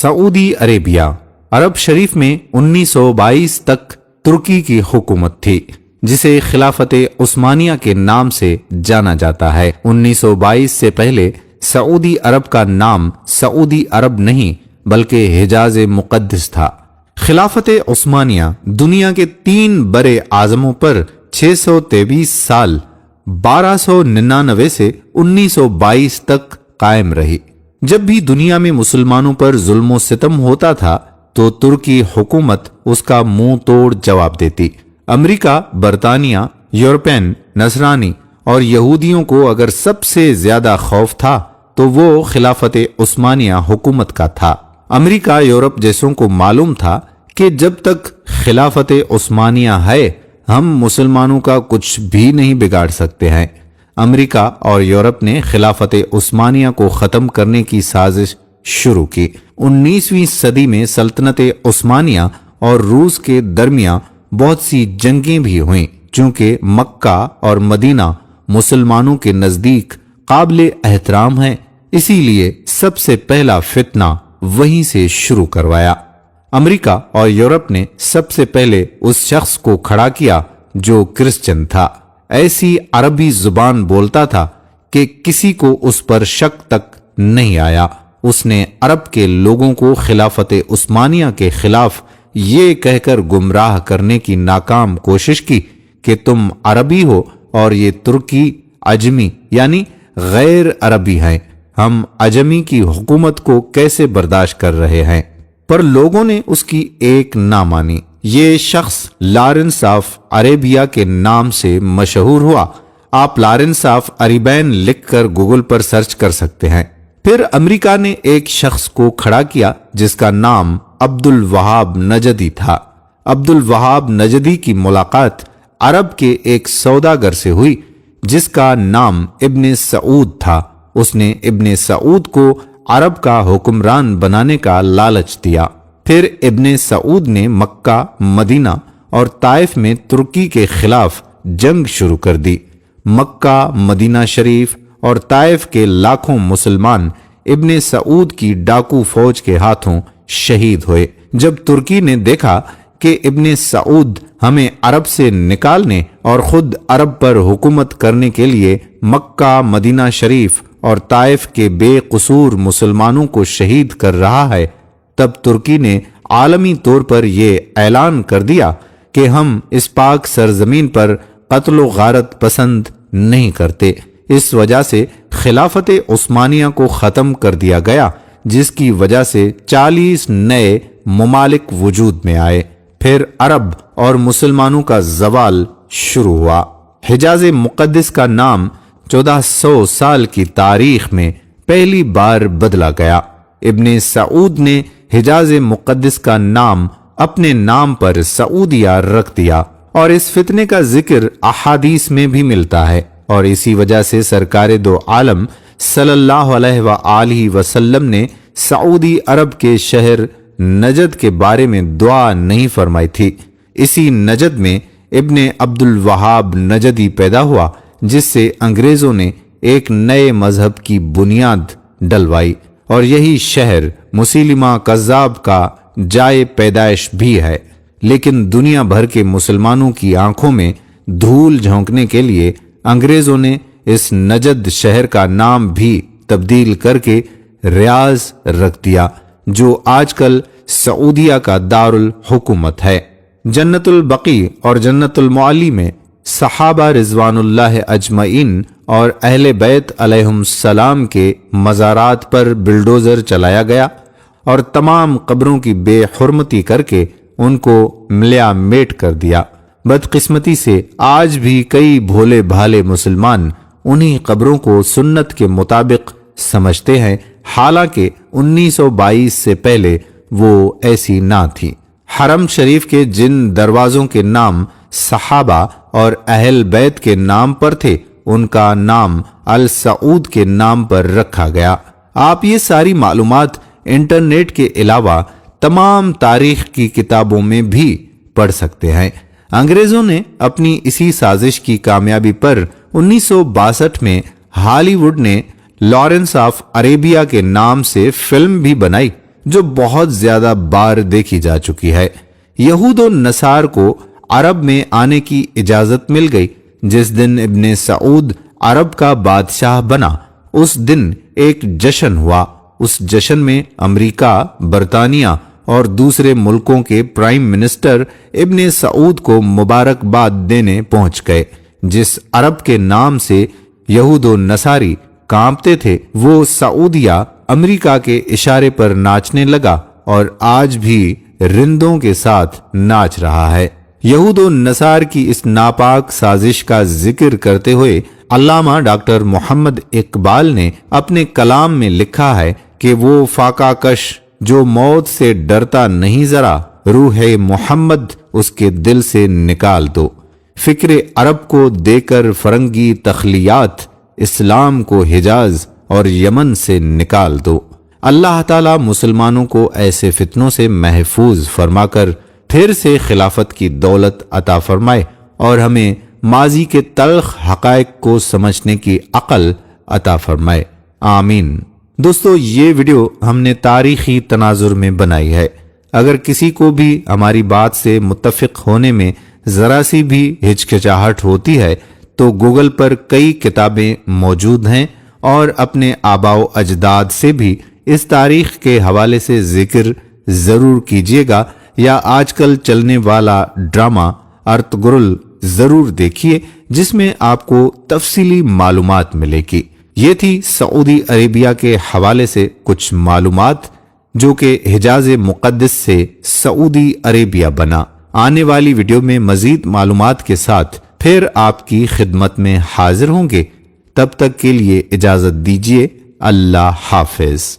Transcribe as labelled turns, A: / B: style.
A: سعودی عربیہ عرب شریف میں 1922 تک ترکی کی حکومت تھی، جسے خلافت عثمانیہ کے نام سے جانا جاتا ہے۔ 1922 سے پہلے سعودی عرب کا نام سعودی عرب نہیں بلکہ حجاز مقدس تھا۔ خلافت عثمانیہ دنیا کے 3 برے اعظموں پر 623 سال 1299 سے 1922 تک قائم رہی۔ جب بھی دنیا میں مسلمانوں پر ظلم و ستم ہوتا تھا تو ترکی حکومت اس کا منہ توڑ جواب دیتی۔ امریکہ، برطانیہ، یورپین، نصرانی اور یہودیوں کو اگر سب سے زیادہ خوف تھا تو وہ خلافت عثمانیہ حکومت کا تھا۔ امریکہ، یورپ جیسوں کو معلوم تھا کہ جب تک خلافت عثمانیہ ہے ہم مسلمانوں کا کچھ بھی نہیں بگاڑ سکتے ہیں۔ امریکہ اور یورپ نے خلافت عثمانیہ کو ختم کرنے کی سازش شروع کی۔ 19ویں صدی میں سلطنت عثمانیہ اور روس کے درمیان بہت سی جنگیں بھی ہوئیں، چونکہ مکہ اور مدینہ مسلمانوں کے نزدیک قابل احترام ہیں، اسی لیے سب سے پہلا فتنہ وہیں سے شروع کروایا۔ امریکہ اور یورپ نے سب سے پہلے اس شخص کو کھڑا کیا جو کرسچن تھا، ایسی عربی زبان بولتا تھا کہ کسی کو اس پر شک تک نہیں آیا۔ اس نے عرب کے لوگوں کو خلافت عثمانیہ کے خلاف یہ کہہ کر گمراہ کرنے کی ناکام کوشش کی کہ تم عربی ہو اور یہ ترکی عجمی یعنی غیر عربی ہیں، ہم عجمی کی حکومت کو کیسے برداشت کر رہے ہیں؟ پر لوگوں نے اس کی ایک نہ مانی۔ یہ شخص لارنس آف عربیہ کے نام سے مشہور ہوا۔ آپ لارنس آف عربین لکھ کر گوگل پر سرچ کر سکتے ہیں۔ پھر امریکہ نے ایک شخص کو کھڑا کیا جس کا نام عبد الوہاب نجدی تھا۔ عبد الوہاب نجدی کی ملاقات عرب کے ایک سوداگر سے ہوئی جس کا نام ابن سعود تھا۔ اس نے ابن سعود کو عرب کا حکمران بنانے کا لالچ دیا۔ پھر ابن سعود نے مکہ، مدینہ اور طائف میں ترکی کے خلاف جنگ شروع کر دی۔ مکہ، مدینہ شریف اور طائف کے لاکھوں مسلمان ابن سعود کی ڈاکو فوج کے ہاتھوں شہید ہوئے۔ جب ترکی نے دیکھا کہ ابن سعود ہمیں عرب سے نکالنے اور خود عرب پر حکومت کرنے کے لیے مکہ، مدینہ شریف اور طائف کے بے قصور مسلمانوں کو شہید کر رہا ہے، تب ترکی نے عالمی طور پر یہ اعلان کر دیا کہ ہم اس پاک سرزمین پر قتل و غارت پسند نہیں کرتے۔ اس وجہ سے خلافت عثمانیہ کو ختم کر دیا گیا، جس کی وجہ سے 40 نئے ممالک وجود میں آئے۔ پھر عرب اور مسلمانوں کا زوال شروع ہوا۔ حجاز مقدس کا نام 1400 سال کی تاریخ میں پہلی بار بدلا گیا۔ ابن سعود نے حجاز مقدس کا نام اپنے نام پر سعودیہ رکھ دیا، اور اس فتنے کا ذکر احادیث میں بھی ملتا ہے، اور اسی وجہ سے سرکار دو عالم صلی اللہ علیہ وآلہ وسلم نے سعودی عرب کے شہر نجد کے بارے میں دعا نہیں فرمائی تھی۔ اسی نجد میں ابن عبد الوہاب نجدی پیدا ہوا، جس سے انگریزوں نے ایک نئے مذہب کی بنیاد ڈلوائی، اور یہی شہر مسیلمہ کذاب کا جائے پیدائش بھی ہے۔ لیکن دنیا بھر کے مسلمانوں کی آنکھوں میں دھول جھونکنے کے لیے انگریزوں نے اس نجد شہر کا نام بھی تبدیل کر کے ریاض رکھ دیا، جو آج کل سعودیہ کا دارالحکومت ہے۔ جنت البقیع اور جنت المعلی میں صحابہ رضوان اللہ اجمعین اور اہل بیت علیہم السلام کے مزارات پر بلڈوزر چلایا گیا اور تمام قبروں کی بے حرمتی کر کے ان کو ملیا میٹ کر دیا۔ بدقسمتی سے آج بھی کئی بھولے بھالے مسلمان انہی قبروں کو سنت کے مطابق سمجھتے ہیں، حالانکہ 1922 سے پہلے وہ ایسی نہ تھی۔ حرم شریف کے جن دروازوں کے نام صحابہ اور اہل بیت کے نام پر تھے ان کا نام السعود کے نام پر رکھا گیا۔ آپ یہ ساری معلومات انٹرنیٹ کے علاوہ تمام تاریخ کی کتابوں میں بھی پڑھ سکتے ہیں۔ انگریزوں نے اپنی اسی سازش کی کامیابی پر 1962 میں ہالی ووڈ نے لارنس آف عربیہ کے نام سے فلم بھی بنائی، جو بہت زیادہ بار دیکھی جا چکی ہے۔ یہود و نصار کو عرب میں آنے کی اجازت مل گئی۔ جس دن ابن سعود عرب کا بادشاہ بنا اس دن ایک جشن ہوا۔ اس جشن میں امریکہ، برطانیہ اور دوسرے ملکوں کے پرائم منسٹر ابن سعود کو مبارکباد دینے پہنچ گئے۔ جس عرب کے نام سے یہود و نصاری کانپتے تھے وہ سعودیہ امریکہ کے اشارے پر ناچنے لگا اور آج بھی رندوں کے ساتھ ناچ رہا ہے۔ یہود و نصار کی اس ناپاک سازش کا ذکر کرتے ہوئے علامہ ڈاکٹر محمد اقبال نے اپنے کلام میں لکھا ہے کہ وہ فاقہ کش جو موت سے ڈرتا نہیں ذرا، روح محمد اس کے دل سے نکال دو۔ فکر عرب کو دے کر فرنگی تخلیات، اسلام کو حجاز اور یمن سے نکال دو۔ اللہ تعالی مسلمانوں کو ایسے فتنوں سے محفوظ فرما کر پھر سے خلافت کی دولت عطا فرمائے اور ہمیں ماضی کے تلخ حقائق کو سمجھنے کی عقل عطا فرمائے، آمین۔ دوستو، یہ ویڈیو ہم نے تاریخی تناظر میں بنائی ہے۔ اگر کسی کو بھی ہماری بات سے متفق ہونے میں ذرا سی بھی ہچکچاہٹ ہوتی ہے تو گوگل پر کئی کتابیں موجود ہیں اور اپنے آباء و اجداد سے بھی اس تاریخ کے حوالے سے ذکر ضرور کیجیے گا، یا آج کل چلنے والا ڈرامہ ارطغرل ضرور دیکھیے جس میں آپ کو تفصیلی معلومات ملے گی۔ یہ تھی سعودی عربیہ کے حوالے سے کچھ معلومات جو کہ حجاز مقدس سے سعودی عربیہ بنا۔ آنے والی ویڈیو میں مزید معلومات کے ساتھ پھر آپ کی خدمت میں حاضر ہوں گے۔ تب تک کے لیے اجازت دیجیے، اللہ حافظ۔